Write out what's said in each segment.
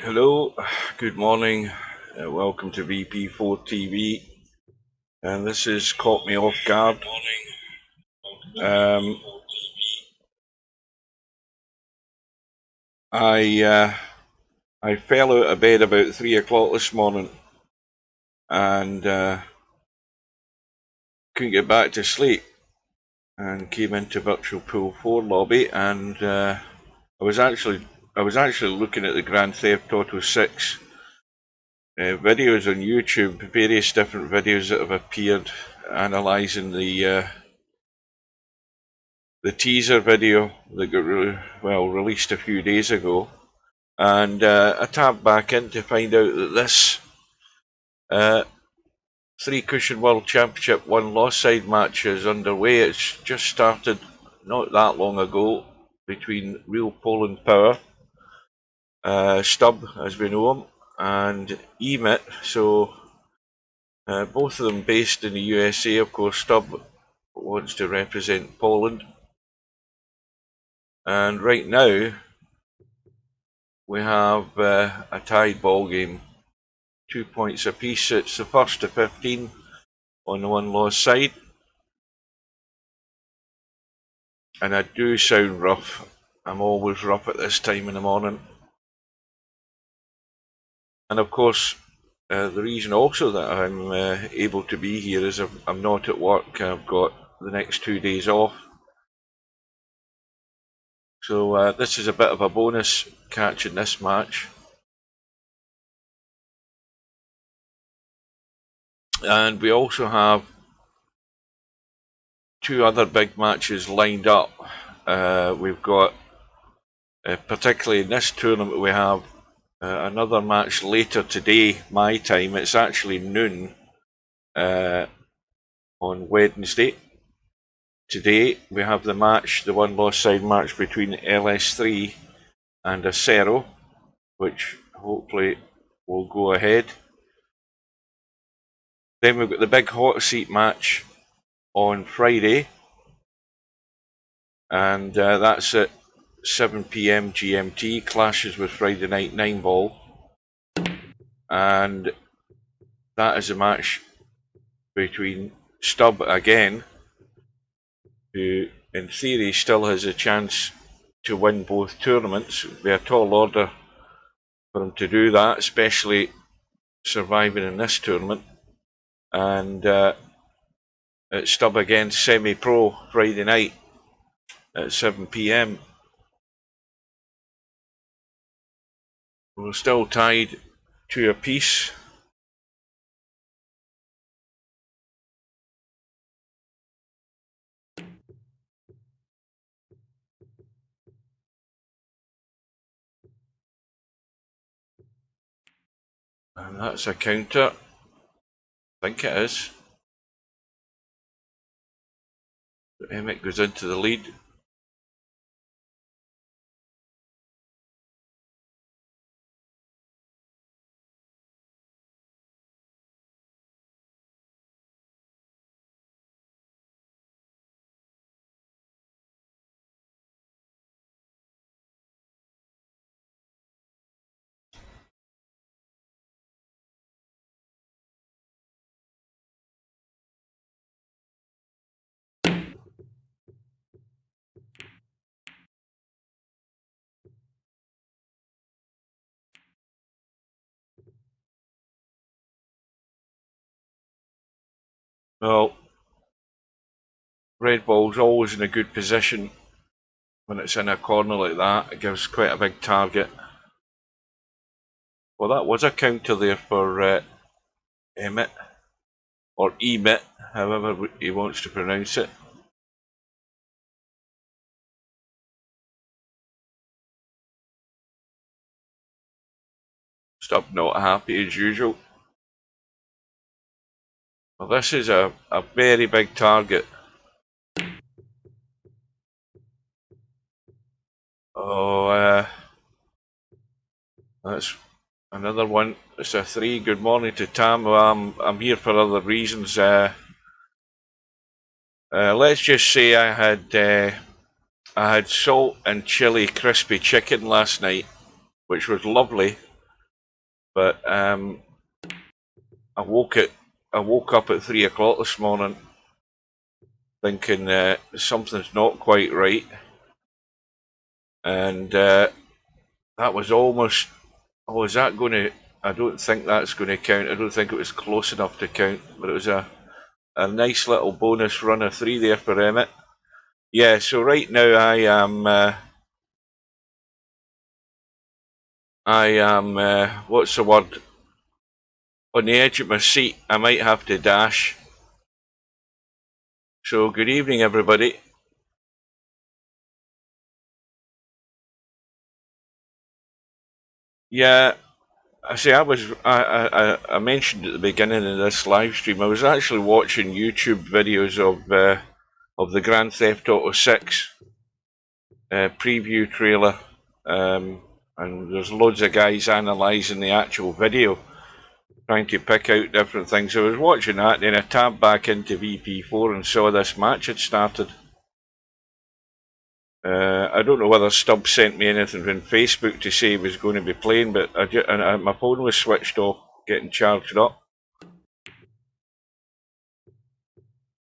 Hello, good morning, welcome to VP4TV, and this has caught me off guard. I fell out of bed about 3 o'clock this morning and couldn't get back to sleep, and came into Virtual Pool 4 lobby, and I was actually looking at the Grand Theft Auto 6 videos on YouTube, various different videos that have appeared analysing the teaser video that got released a few days ago, and I tapped back in to find out that this 3-cushion World Championship 1 loss-side match is underway. It's just started not that long ago between REELPOLANDPOWER, Stub as we know him, and eMIT. So both of them based in the USA. Of course, Stub wants to represent Poland. And right now we have a tied ball game, 2 points apiece. It's the first to 15 on the 1-loss side, and I do sound rough. I'm always rough at this time in the morning. And of course, the reason also that I'm able to be here is I'm not at work. I've got the next 2 days off. So this is a bit of a bonus catching this match. And we also have 2 other big matches lined up. We've got, particularly in this tournament, we have another match later today, my time. It's actually noon on Wednesday. Today we have the match, the 1-loss side match between LS3 and Acero, which hopefully will go ahead. Then we've got the big hot seat match on Friday, and that's at 7 PM GMT, clashes with Friday Night 9 Ball, and that is a match between Stub again, who in theory still has a chance to win both tournaments. It would be a tall order for him to do that, especially surviving in this tournament. And it's Stub against Semi-Pro Friday night at 7 PM. We're still tied 2 apiece. And that's a counter. I think it is. eMIT goes into the lead. Well, red ball's always in a good position when it's in a corner like that. It gives quite a big target. Well, that was a counter there for eMIT, or eMIT, however he wants to pronounce it. Stub not happy as usual. Well, this is a very big target. Oh, that's another one. It's a 3. Good morning to Tam. Well, I'm here for other reasons. Let's just say I had salt and chili crispy chicken last night, which was lovely. But I woke up at 3 o'clock this morning thinking something's not quite right, and that was almost. Oh, is that going to? I don't think that's going to count. I don't think it was close enough to count, but it was a nice little bonus run of 3 there for eMIT. Yeah, so right now I am what's the word? On the edge of my seat. I might have to dash. So good evening, everybody. Yeah, I mentioned at the beginning of this live stream, I was actually watching YouTube videos of the Grand Theft Auto 6 preview trailer, and there's loads of guys analysing the actual video, trying to pick out different things. I was watching that, then I tabbed back into VP4 and saw this match had started. I don't know whether Stubb sent me anything from Facebook to say he was going to be playing, but my phone was switched off, getting charged up.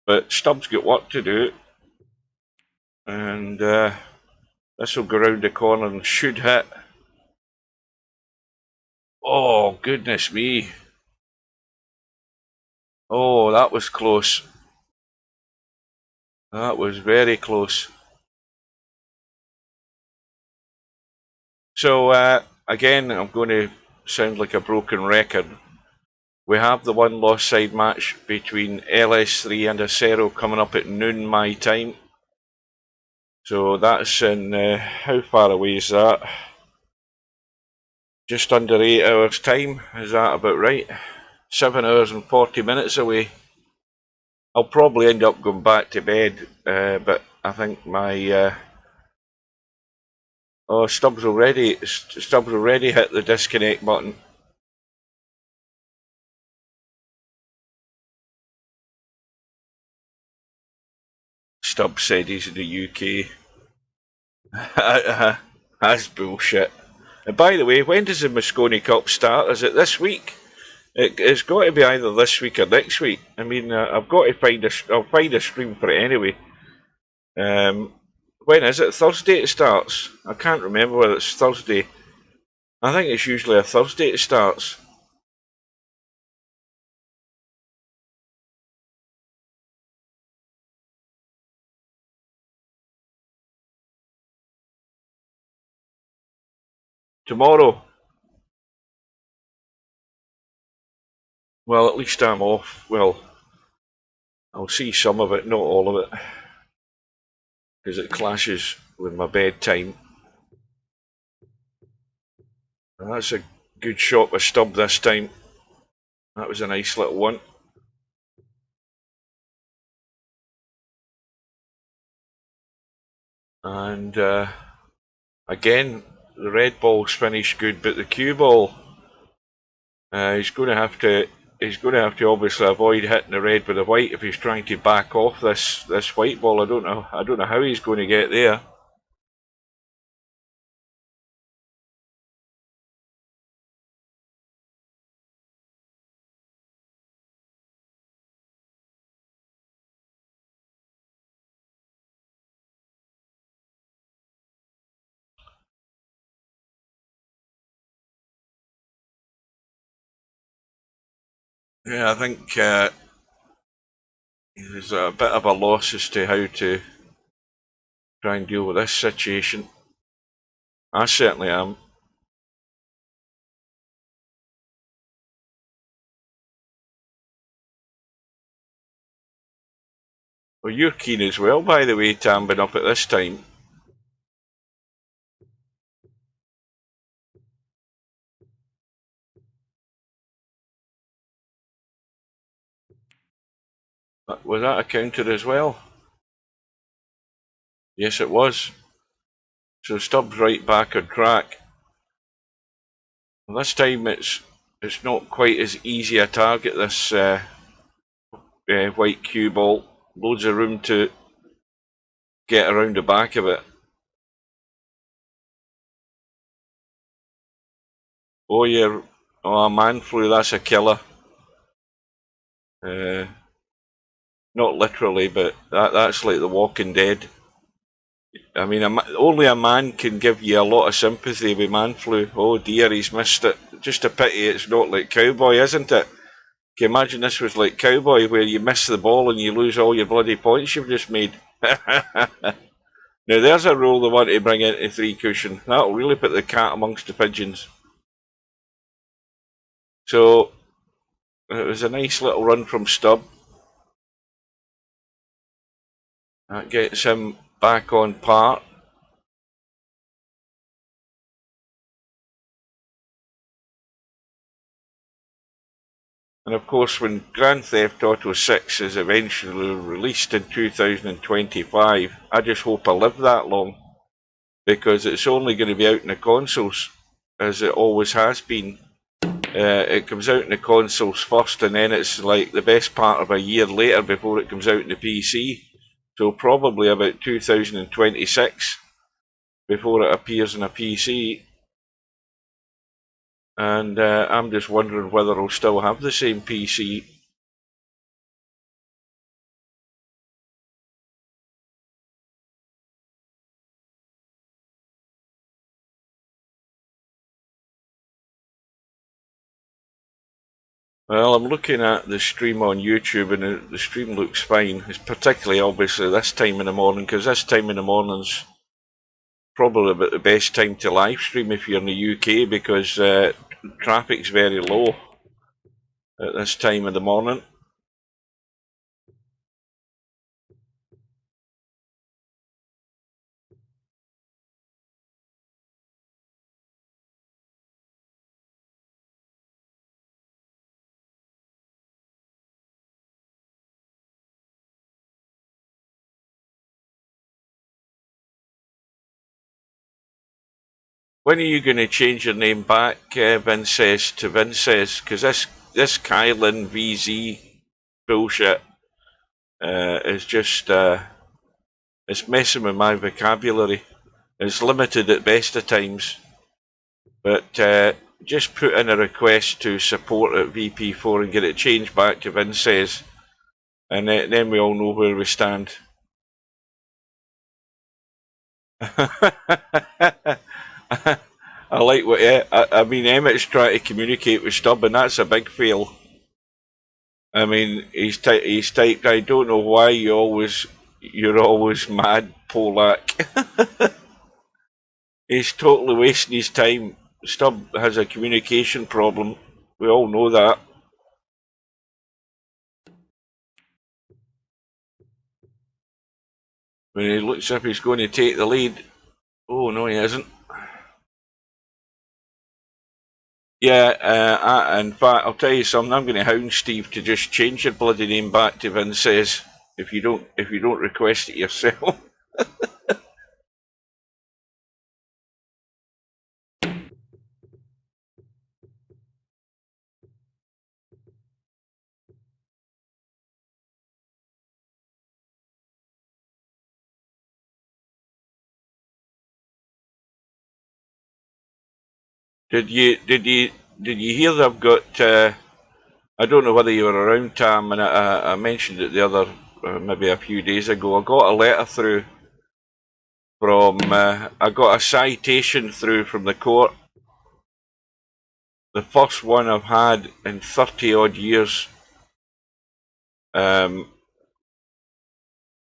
But Stubb's got work to do, and this will go round the corner and should hit. Oh, goodness me. Oh, that was close. That was very close. So, again, I'm going to sound like a broken record. We have the one lost side match between LS3 and Acero coming up at noon my time. So that's in, how far away is that? Just under 8 hours time, is that about right? 7 hours and 40 minutes away. I'll probably end up going back to bed, but I think my... oh, Stubbs already hit the disconnect button. Stubbs said he's in the UK. That's bullshit. And by the way, when does the Moscone Cup start? Is it this week? It's got to be either this week or next week. I mean, I've got to I'll find a stream for it anyway. When is it? Thursday it starts? I can't remember whether it's Thursday. I think it's usually a Thursday it starts. Tomorrow. Well, at least I'm off. Well, I'll see some of it, not all of it, because it clashes with my bedtime. And that's a good shot with Stubb this time. That was a nice little one. And again, the red ball's finished good, but the cue ball, he's going to have to obviously avoid hitting the red with the white if he's trying to back off this white ball. I don't know how he's going to get there. Yeah, I think there's a bit of a loss as to how to try and deal with this situation. I certainly am. Well, you're keen as well, by the way, Tambin, up at this time. Was that a counter as well? Yes, it was. So Stubbs right back on track. Well, this time it's not quite as easy a target, this white cue ball. Loads of room to get around the back of it. Oh, Oh, man flu, that's a killer. Not literally, but that's like The Walking Dead. I mean, only a man can give you a lot of sympathy with man flu. Oh dear, he's missed it. Just a pity it's not like Cowboy, isn't it? Can you imagine this was like Cowboy, where you miss the ball and you lose all your bloody points you've just made? Now there's a rule they want to bring into three cushion. That'll really put the cat amongst the pigeons. So it was a nice little run from Stubb. That gets him back on par. And of course, when Grand Theft Auto 6 is eventually released in 2025, I just hope I live that long, because it's only going to be out in the consoles, as it always has been. It comes out in the consoles first, and then it's like the best part of a year later before it comes out in the PC. So probably about 2026 before it appears in a PC. And I'm just wondering whether I'll still have the same PC. Well, I'm looking at the stream on YouTube, and the stream looks fine. It's particularly obviously this time in the morning, because this time in the morning's probably about the best time to live stream if you're in the UK, because traffic's very low at this time of the morning. When are you going to change your name back, Vinces, to Vinces? Because this Kylan VZ bullshit is just it's messing with my vocabulary. It's limited at best of times, but just put in a request to support at VP4 and get it changed back to Vinces, and then we all know where we stand. I like what I mean. Emmett's trying to communicate with Stubb, and that's a big fail. I mean, he's typed, "I don't know why you're always mad, Polak." He's totally wasting his time. Stubb has a communication problem. We all know that. When he looks as if he's going to take the lead. Oh no, he isn't. Yeah, in fact, I'll tell you something. I'm going to hound Steve to just change your bloody name back to Vinces if you don't request it yourself. Did you hear that I've got? I don't know whether you were around, Tam, and I mentioned it the other maybe a few days ago. I got a letter through from. I got a citation through from the court. The first one I've had in 30 odd years.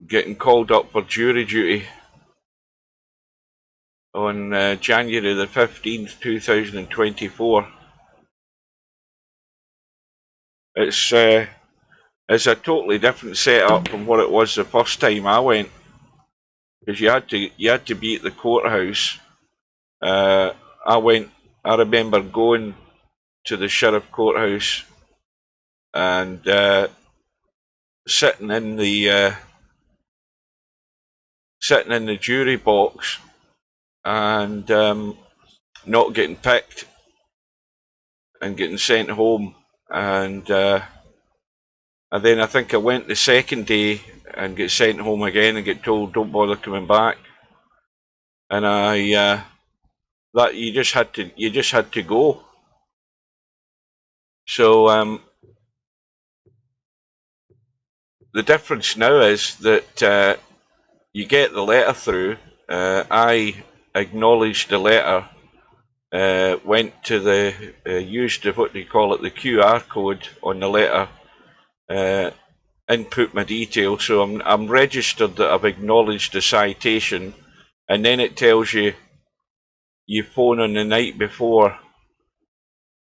Getting called up for jury duty on January the 15th, 2024. It's a totally different setup from what it was the first time I went, because you had to be at the courthouse. I remember going to the sheriff courthouse and sitting in the jury box and not getting picked and getting sent home, and then I think I went the second day and get sent home again and get told don't bother coming back, and that you just had to go. So the difference now is that you get the letter through. I acknowledged the letter, went to the used what do you call it, the QR code on the letter, input my details, so I'm registered that I've acknowledged the citation, and then it tells you phone on the night before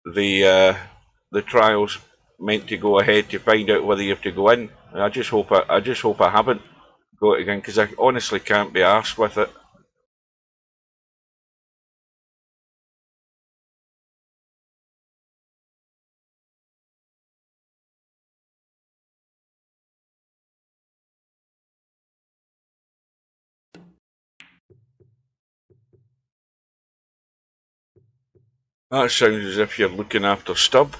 the trial's meant to go ahead to find out whether you have to go in. And I just hope I haven't got it again, because I honestly can't be arsed with it. That sounds as if you're looking after Stub.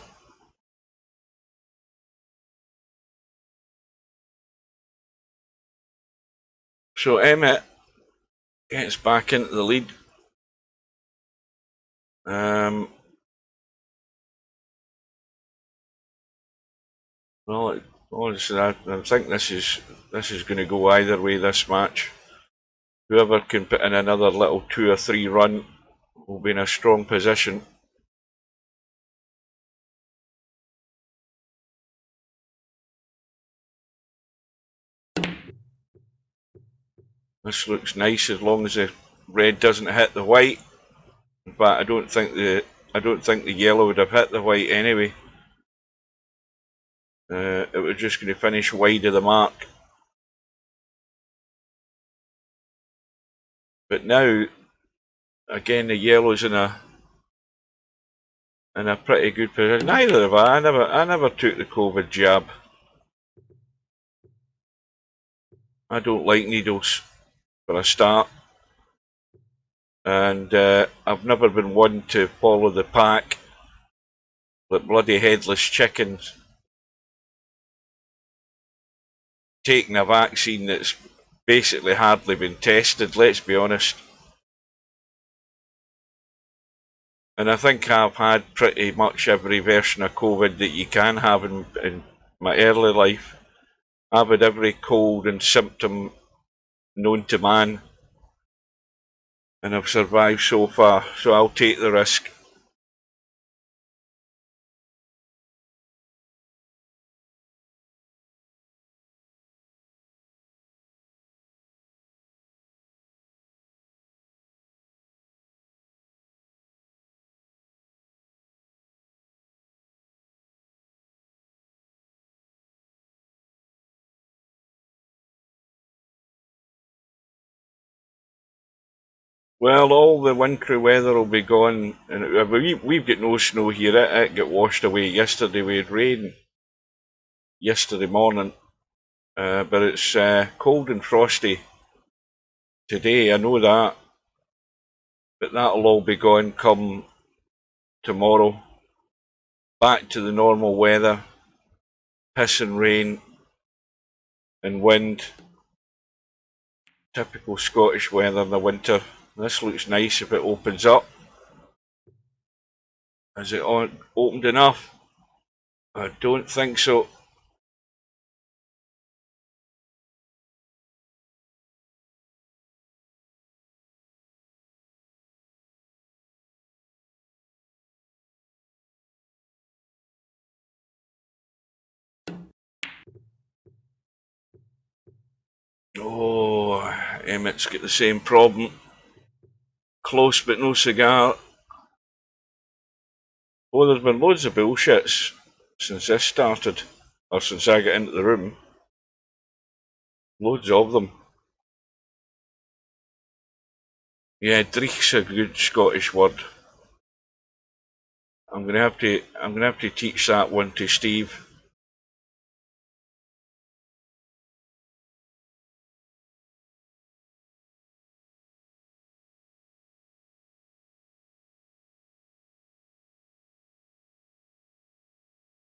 So eMIT gets back into the lead. Well, honestly, I think this is going to go either way, this match. Whoever can put in another little 2 or 3 run will be in a strong position. This looks nice as long as the red doesn't hit the white. In fact, I don't think the yellow would have hit the white anyway. It was just going to finish wide of the mark. But now, again, the yellow's in a pretty good position. Neither have I. I never took the COVID jab. I don't like needles, for a start. And I've never been one to follow the pack like bloody headless chickens, taking a vaccine that's basically hardly been tested, let's be honest. And I think I've had pretty much every version of COVID that you can have in my early life. I've had every cold and symptom known to man, and I've survived so far, so I'll take the risk. Well, all the wintry weather will be gone, and we've got no snow here. It got washed away yesterday. We had rain yesterday morning, but it's cold and frosty today, I know that, but that'll all be gone come tomorrow. Back to the normal weather, piss and rain and wind. Typical Scottish weather in the winter. This looks nice if it opens up. Is it opened enough? I don't think so. Oh, eMIT's got the same problem. Close but no cigar. Oh, there's been loads of bullshits since this started, or since I got into the room. Loads of them. Yeah, dreech's a good Scottish word. I'm gonna have to teach that one to Steve.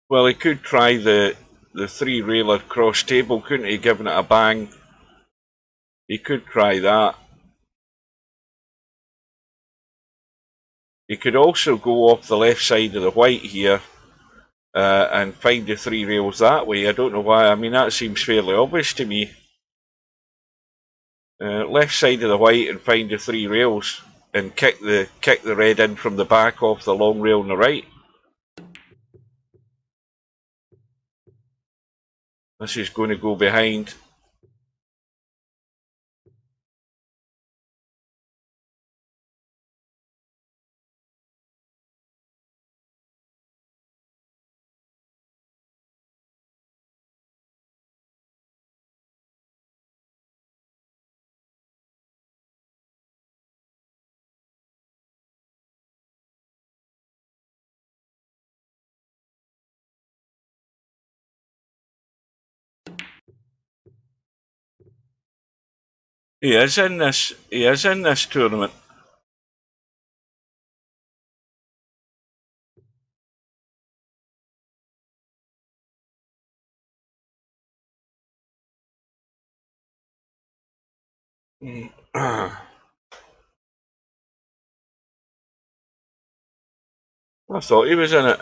Well, he could try the 3-railer cross table, couldn't he, giving it a bang? He could try that. He could also go off the left side of the white here and find the 3 rails that way. I don't know why. I mean, that seems fairly obvious to me. Left side of the white and find the 3 rails and kick the red in from the back off the long rail on the right. This is going to go behind. He is in this tournament. I thought he was in it.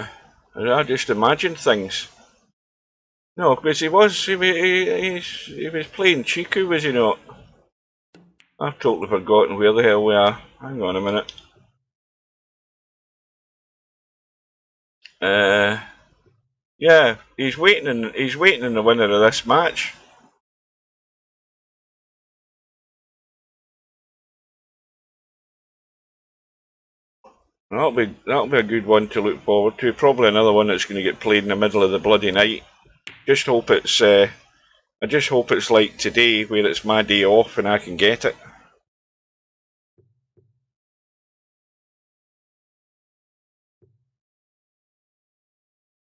I just imagined things. No, because he was playing Chiku, was he not? I've totally forgotten where the hell we are. Hang on a minute. Yeah, he's waiting in the winner of this match. That'll be a good one to look forward to. Probably another one that's going to get played in the middle of the bloody night. Just hope it's I just hope it's like today, where it's my day off and I can get it.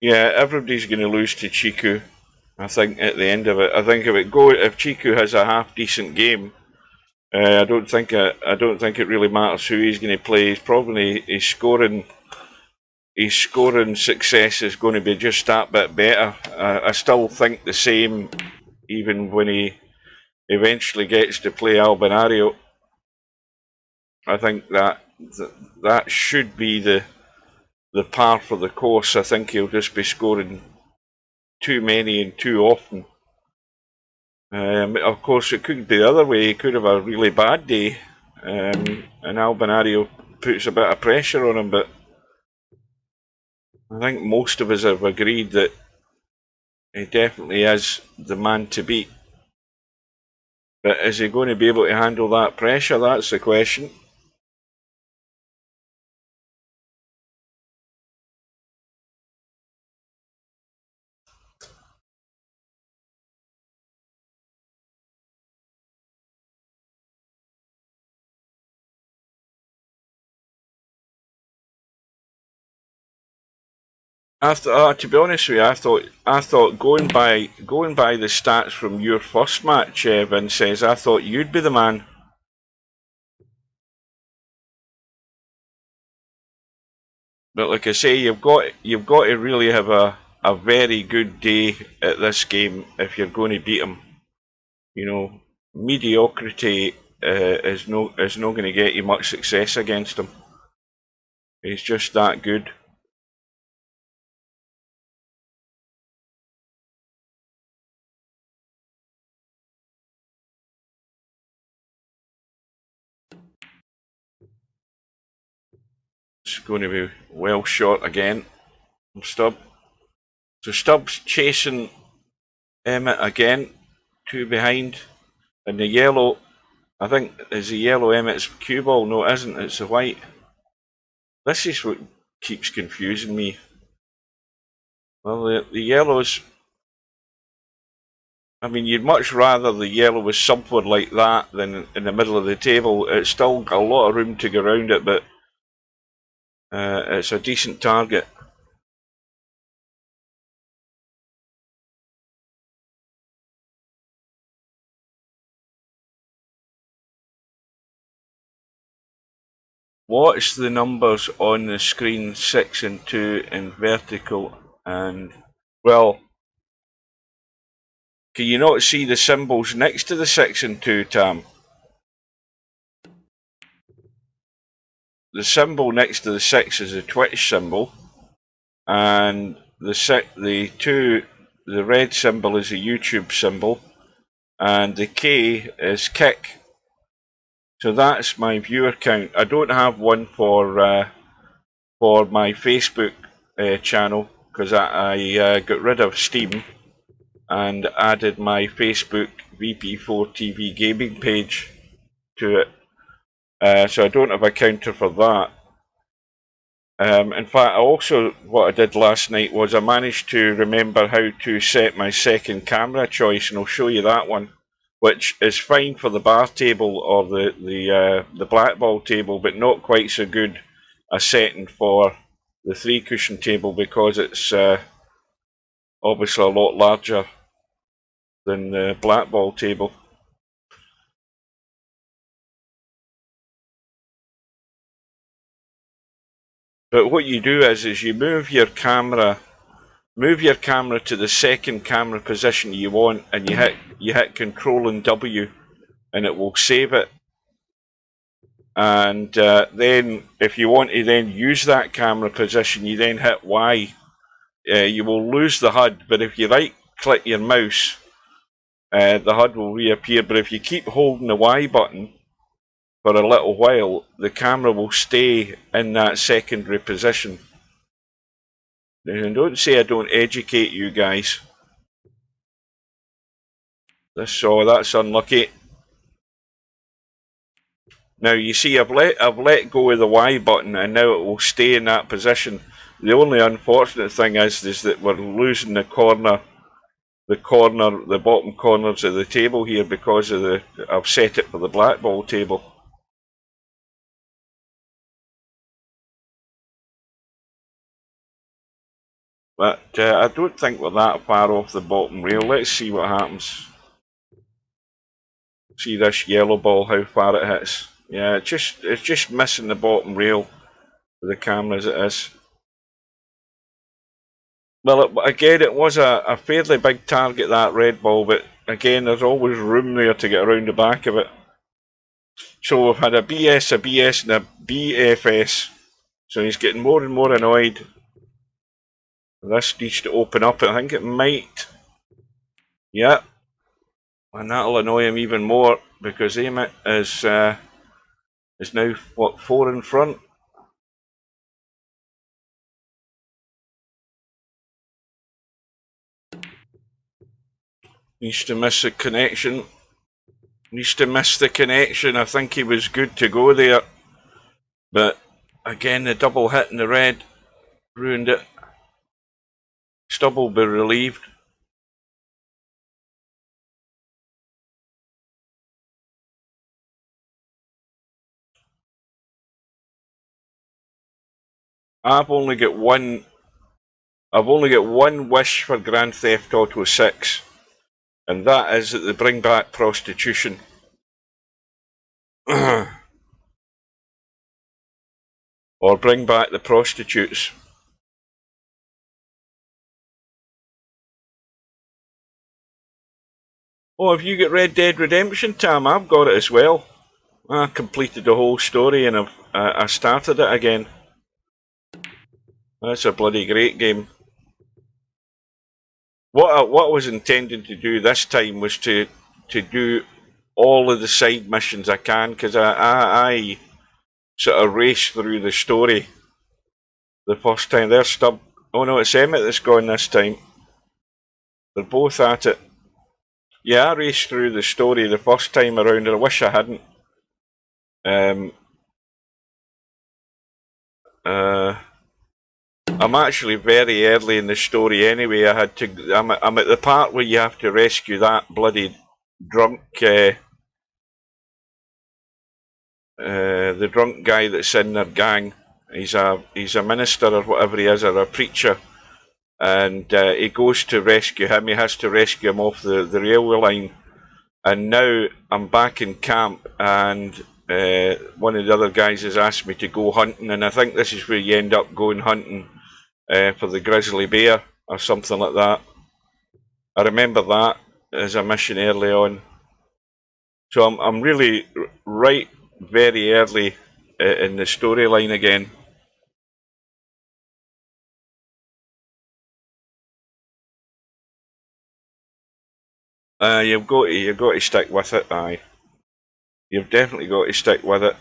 Yeah, everybody's going to lose to Chiku. I think at the end of it, I think if Chiku has a half decent game, I don't think it really matters who he's going to play. He's probably his scoring success is going to be just that bit better. I still think the same, even when he eventually gets to play Albinario. I think that should be the par for the course. I think he'll just be scoring too many and too often. Of course, it could be the other way. He could have a really bad day, and Albinario puts a bit of pressure on him. But I think most of us have agreed that he definitely is the man to beat. But is he going to be able to handle that pressure? That's the question. To be honest with you, I thought going by the stats from your first match, Vincenz, I thought you'd be the man. But like I say, you've got to really have a very good day at this game if you're going to beat him. You know, mediocrity is not going to get you much success against him. He's just that good. It's going to be well shot again from Stubb. So Stubb's chasing eMIT again, 2 behind. And the yellow, I think, is the yellow eMIT's cue ball? No, it isn't, it's the white. This is what keeps confusing me. Well, the yellows, I mean, you'd much rather the yellow was somewhere like that than in the middle of the table. It's still got a lot of room to go around it, but it's a decent target. Watch the numbers on the screen, 6 and 2 in vertical, and, well, can you not see the symbols next to the 6 and 2, Tam? The symbol next to the 6 is a Twitch symbol, and the red symbol is a YouTube symbol, and the K is kick. So that's my viewer count. I don't have one for my Facebook channel, because I got rid of Steam and added my Facebook VP4TV gaming page to it. So I don't have a counter for that. In fact, what I did last night was I managed to remember how to set my second camera choice, and I'll show you that one, which is fine for the bar table or the black ball table, but not quite so good a setting for the 3-cushion table, because it's obviously a lot larger than the black ball table. But what you do is you move your camera to the second camera position you want, and you hit Control and W, and it will save it. And then if you want to then use that camera position, you then hit Y. You will lose the HUD, but if you right click your mouse, the HUD will reappear. But if you keep holding the Y button for a little while, the camera will stay in that secondary position. And don't say I don't educate you guys. That's unlucky. Now you see, I've let go of the Y button, and now it will stay in that position. The only unfortunate thing is that we're losing the bottom corners of the table here, because of I've set it for the black ball table. But I don't think we're that far off the bottom rail. Let's see what happens. See this yellow ball, how far it hits. Yeah, it's just missing the bottom rail for the camera as it is. Well, again, it was a fairly big target, that red ball, but again, there's always room there to get around the back of it. So we've had a BS, a BS, and a BFS. So he's getting more and more annoyed. This needs to open up. I think it might. Yeah. And that'll annoy him even more, because eMIT is now, what, 4 in front? Needs to miss the connection. Needs to miss the connection. I think he was good to go there. But again, the double hit in the red ruined it. Stubb will be relieved. I've only got one wish for Grand Theft Auto 6, and that is that they bring back prostitution. Or bring back the prostitutes. Oh, have you got Red Dead Redemption, Tam? I've got it as well. I completed the whole story, and I started it again. That's a bloody great game. What I was intending to do this time was to do all of the side missions I can, because I sort of raced through the story the first time. There's Stubb. Oh no, it's eMIT that's gone this time. They're both at it. Yeah, I raced through the story the first time around, and I wish I hadn't. I'm actually very early in the story anyway. I'm at the part where you have to rescue that bloody drunk, the drunk guy that's in their gang. He's a minister or whatever he is, or a preacher, and he goes to rescue him. He has to rescue him off the railway line. And now I'm back in camp, and one of the other guys has asked me to go hunting, and I think this is where you end up going hunting for the grizzly bear or something like that. I remember that as a mission early on. So I'm really right very early in the storyline again. You've got to stick with it. Aye, you've definitely got to stick with it.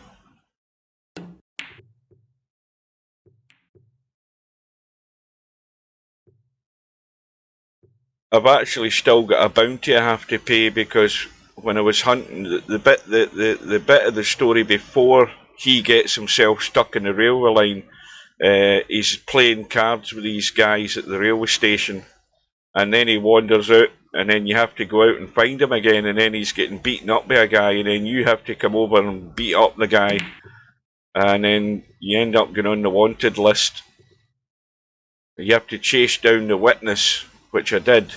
I've actually still got a bounty I have to pay because when I was hunting the bit of the story before he gets himself stuck in the railway line, he's playing cards with these guys at the railway station, and then he wanders out, and then you have to go out and find him again, and then he's getting beaten up by a guy, and then you have to come over and beat up the guy, and then you end up going on the wanted list. You have to chase down the witness, which I did.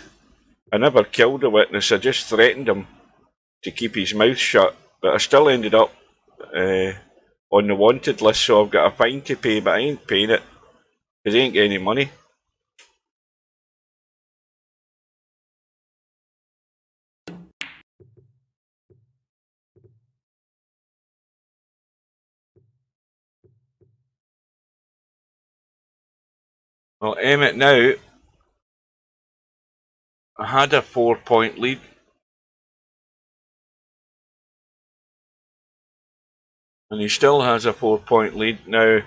I never killed the witness, I just threatened him to keep his mouth shut, but I still ended up on the wanted list, so I've got a fine to pay, but I ain't paying it because I ain't got any money. Well, Emmett now had a 4-point lead. And he still has a 4-point lead. Now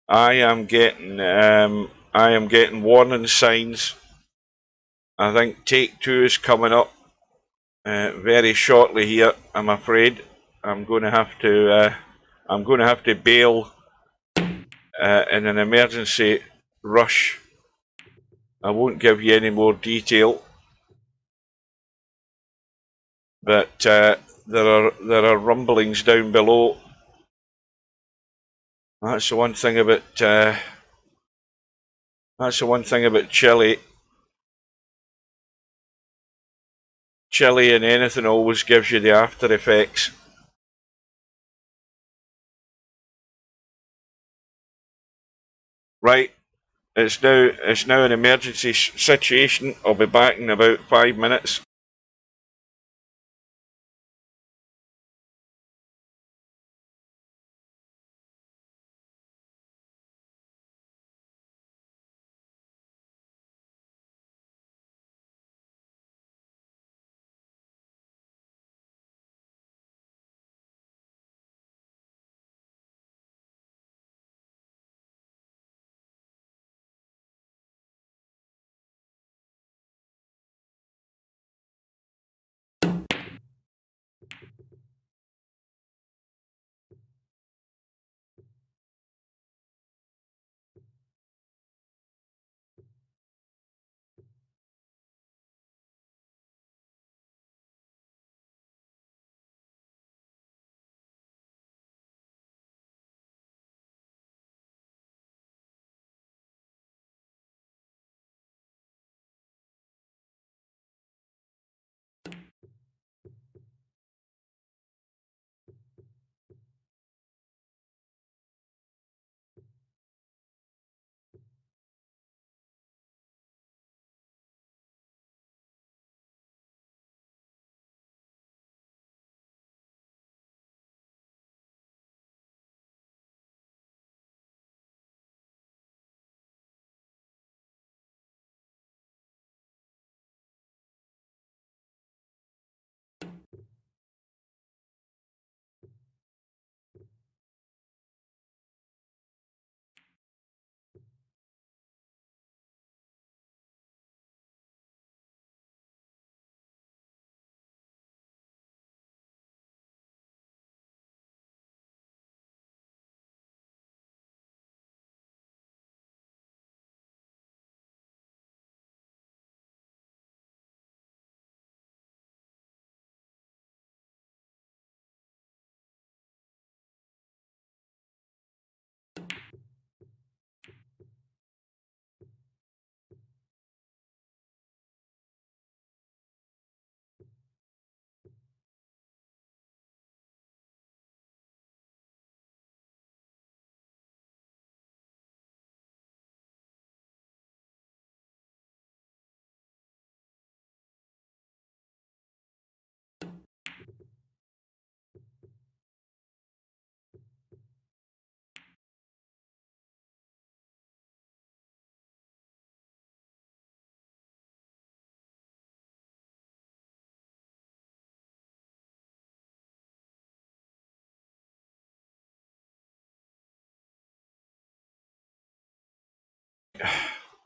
I am getting warning signs. I think take 2 is coming up very shortly here. I'm afraid I'm going to have to bail in an emergency rush. I won't give you any more detail, but there are rumblings down below. That's the one thing about Chile. Chili and anything always gives you the after effects. Right, it's now an emergency situation. I'll be back in about 5 minutes.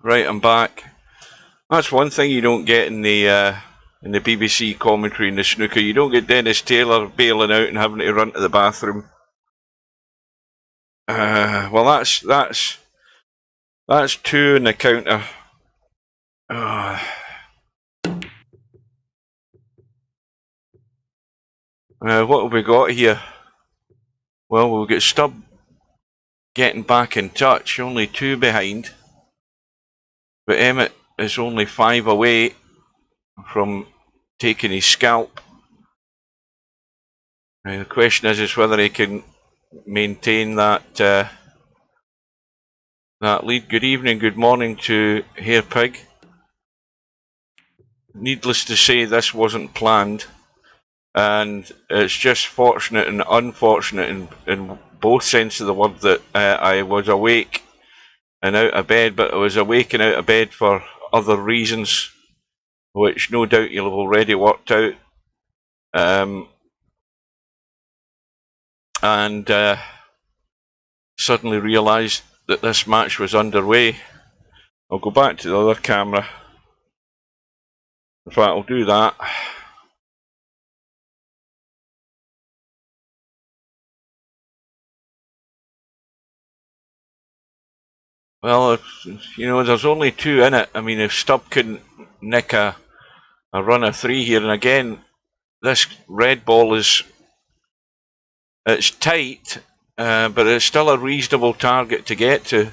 right, I'm back. That's one thing you don't get in the BBC commentary in the snooker. You don't get Dennis Taylor bailing out and having to run to the bathroom. Well, that's 2 in the counter. What have we got here? Well, we'll get Stubb getting back in touch, only 2 behind. But eMIT is only 5 away from taking his scalp. Now, the question is whether he can maintain that that lead. Good evening, good morning to Hairpig. Needless to say, this wasn't planned, and it's just fortunate and unfortunate in both senses of the word that I was awake and out of bed, but I was awake and out of bed for other reasons, which no doubt you'll have already worked out. And suddenly realised that this match was underway. I'll go back to the other camera. In fact, I'll do that. Well, you know, there's only 2 in it. I mean, if Stubb couldn't nick a run of 3 here, and again, this red ball it's tight, but it's still a reasonable target to get to.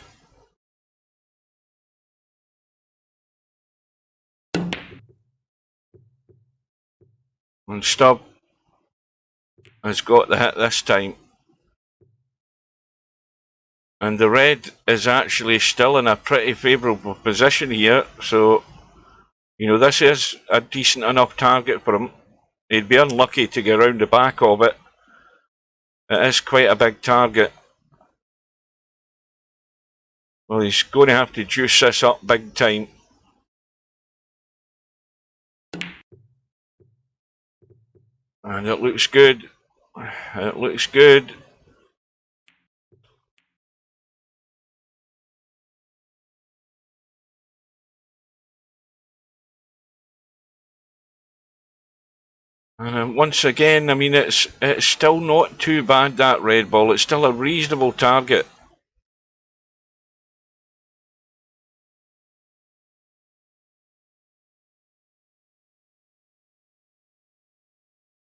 And Stubb has got the hit this time. And the red is actually still in a pretty favourable position here, so, you know, this is a decent enough target for him. He'd be unlucky to get round the back of it. It is quite a big target. Well, he's going to have to juice this up big time. And it looks good. It looks good. And once again, I mean, it's still not too bad, that red ball. It's still a reasonable target.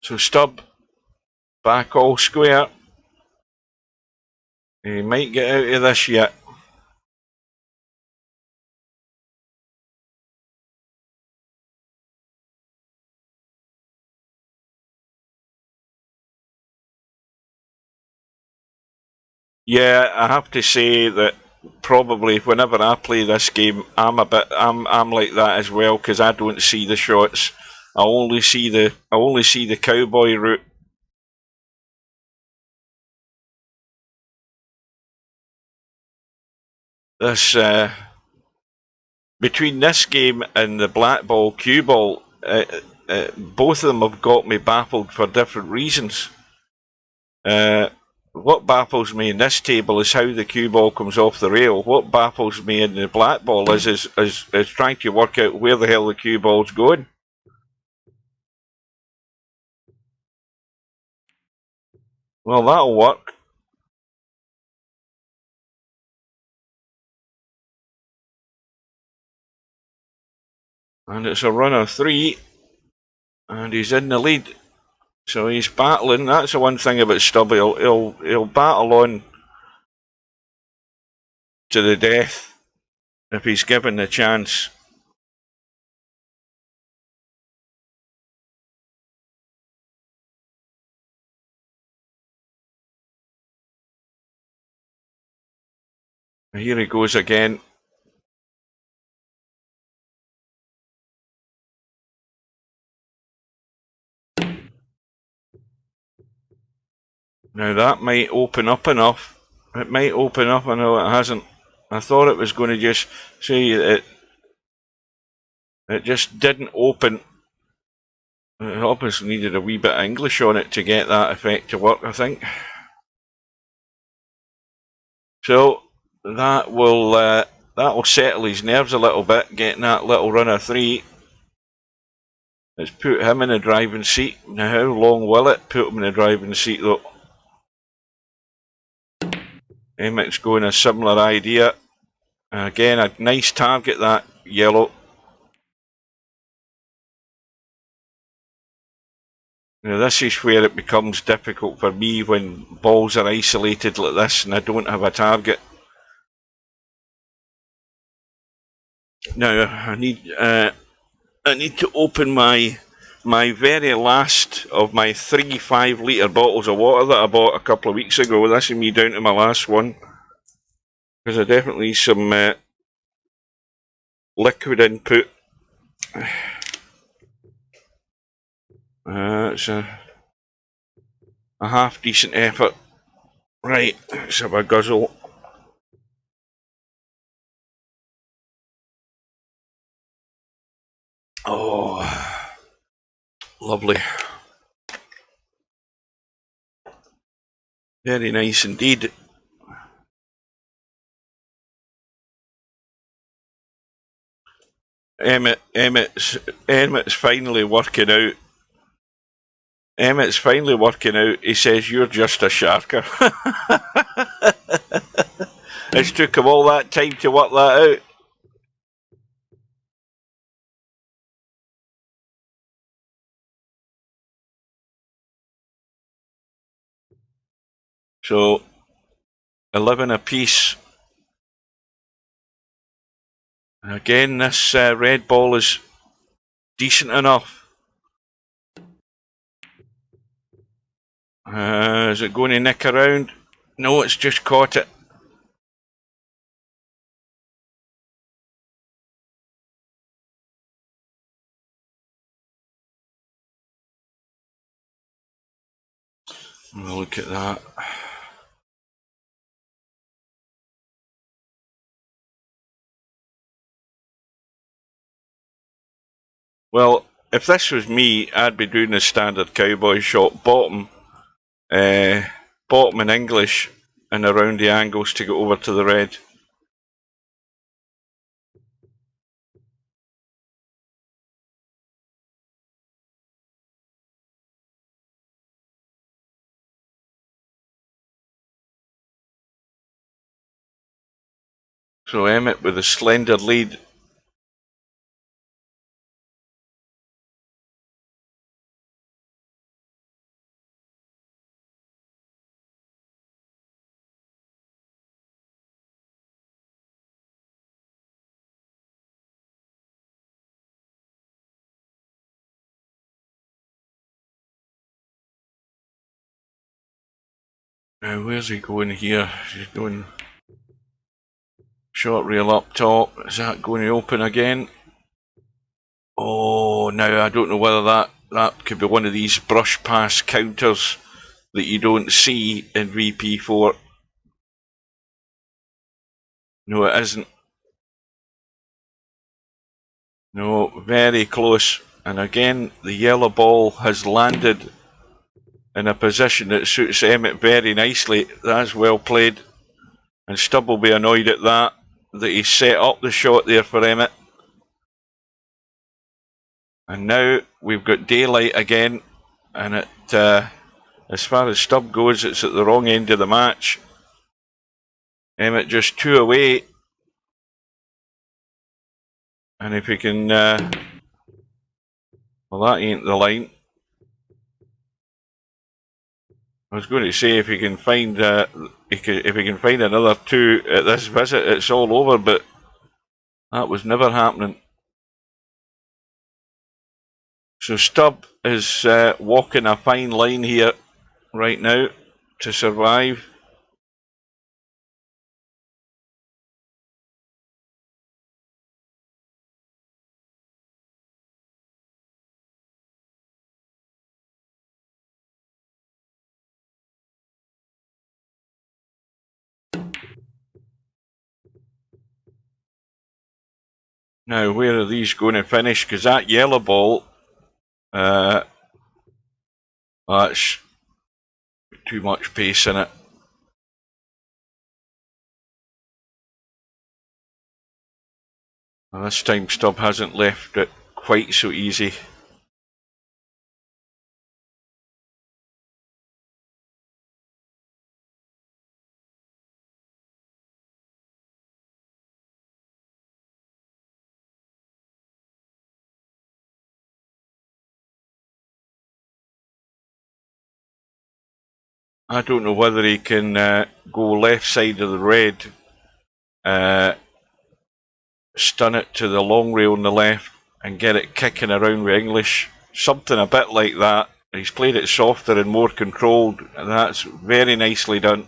So Stubb back all square. He might get out of this yet. Yeah, I have to say that probably whenever I play this game, I'm like that as well, because I don't see the shots. I only see the cowboy route. This between this game and the black ball cue ball, both of them have got me baffled for different reasons. What baffles me in this table is how the cue ball comes off the rail. What baffles me in the black ball is trying to work out where the hell the cue ball's going. Well, that'll work. And it's a run of 3, and he's in the lead. So he's battling. That's the one thing about Stubb. He'll battle on to the death if he's given the chance. Here he goes again. Now that might open up enough. It might open up. I know it hasn't. I thought it was going to just say it. It just didn't open. It obviously needed a wee bit of English on it to get that effect to work, I think. So that will that'll settle his nerves a little bit, getting that little run of 3. It's put him in the driving seat. Now how long will it put him in the driving seat though? eMIT's going a similar idea. Again, a nice target, that yellow. Now this is where it becomes difficult for me when balls are isolated like this and I don't have a target. Now I need to open my very last of my 3 5-litre bottles of water that I bought a couple of weeks ago. This is me down to my last one, because I definitely need some liquid input. It's a half decent effort. Right, let's have a guzzle. Oh, lovely. Very nice indeed. eMIT's finally working out. eMIT's finally working out. He says, "You're just a sharker." It's took him all that time to work that out. So 11 apiece. Again, this red ball is decent enough. Is it going to nick around? No, it's just caught it. Look at that. Well, if this was me, I'd be doing the standard cowboy shot, bottom in English and around the angles to go over to the red. So eMIT with a slender lead. Now where's he going here? He's going short rail up top. Is that going to open again? Oh, now I don't know whether that could be one of these brush pass counters that you don't see in VP4. No, it isn't. No, very close. And again, the yellow ball has landed in a position that suits eMIT very nicely. That's well played. And Stubb will be annoyed at that he set up the shot there for eMIT. And now we've got daylight again, and as far as Stubb goes, it's at the wrong end of the match. eMIT just 2 away, and if he can, well, that ain't the line. I was going to say if he can find, if he can find another 2 at this visit, it's all over, but that was never happening. So Stubb is walking a fine line here right now to survive. Now where are these going to finish? Because that yellow ball, that's too much pace in it. And this time Stubb hasn't left it quite so easy. I don't know whether he can go left side of the red, stun it to the long rail on the left and get it kicking around with English. Something a bit like that. He's played it softer and more controlled, and that's very nicely done.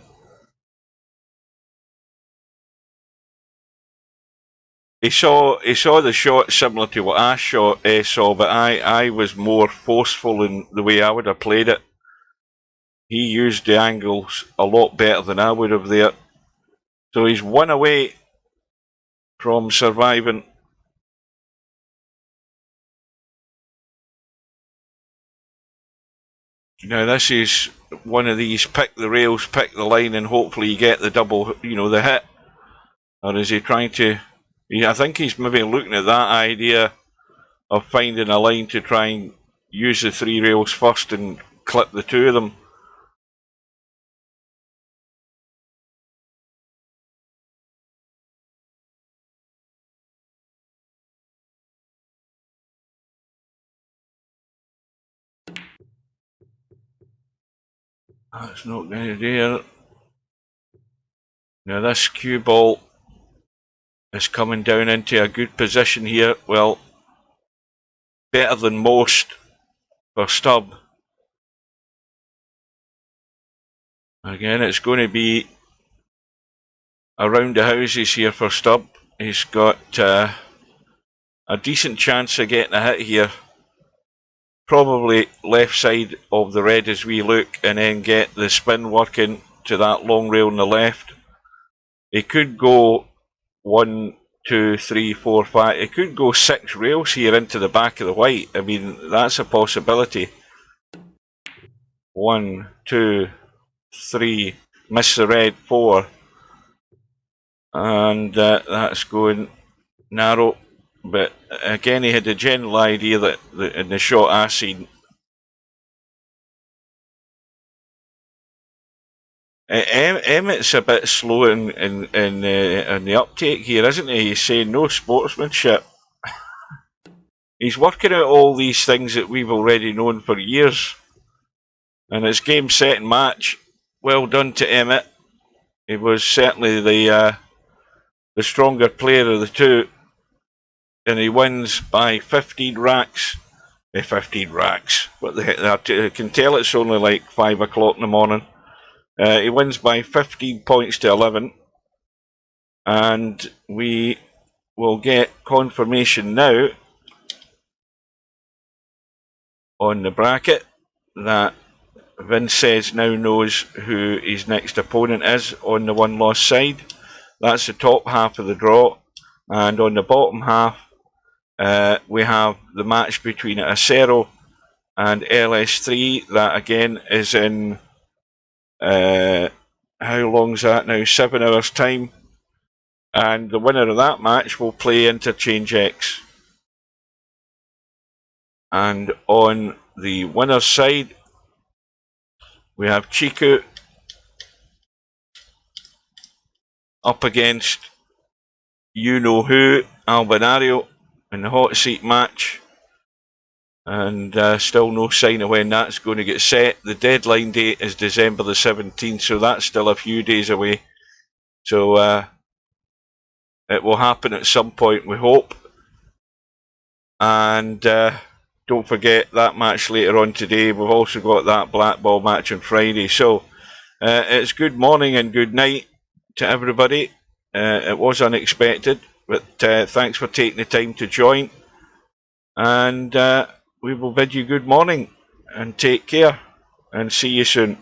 He saw the shot similar to what I saw, but I was more forceful in the way I would have played it. He used the angles a lot better than I would have there. So he's 1 away from surviving. Now this is one of these pick the rails, pick the line, and hopefully you get the double, the hit. Or is he trying to... I think he's maybe looking at that idea of finding a line to try and use the 3 rails first and clip the 2 of them. That's not going to do it. Now this cue ball is coming down into a good position here. Well, better than most for Stubb. Again, it's going to be around the houses here for Stubb. He's got a decent chance of getting a hit here. Probably left side of the red as we look, and then get the spin working to that long rail on the left. He could go 1, 2, 3, 4, 5. He could go 6 rails here into the back of the white. I mean, that's a possibility. 1, 2, 3. Miss the red, 4. And that's going narrow. But again, he had a general idea that in the shot I seen, Emmett's a bit slow in the uptake here, isn't he? He's saying no sportsmanship. He's working out all these things that we've already known for years. And it's game, set and match. Well done to Emmett. He was certainly the stronger player of the 2. And he wins by 15 racks. 15 racks. What the heck? I can tell it's only like 5 o'clock in the morning. He wins by 15 points to 11. And we will get confirmation now on the bracket that Vince says now knows who his next opponent is on the 1-loss side. That's the top half of the draw. And on the bottom half, we have the match between Acero and LS3. That again is in, how long's that now? 7 hours time. And the winner of that match will play Interchange X. And on the winner's side, we have Chiku up against you-know-who, Albinario, in the hot seat match. And still no sign of when that's going to get set. The deadline date is December the 17th, so that's still a few days away. So it will happen at some point, we hope. And don't forget that match later on today. We've also got that black ball match on Friday. So it's good morning and good night to everybody. It was unexpected, but thanks for taking the time to join. And we will bid you good morning and take care and see you soon.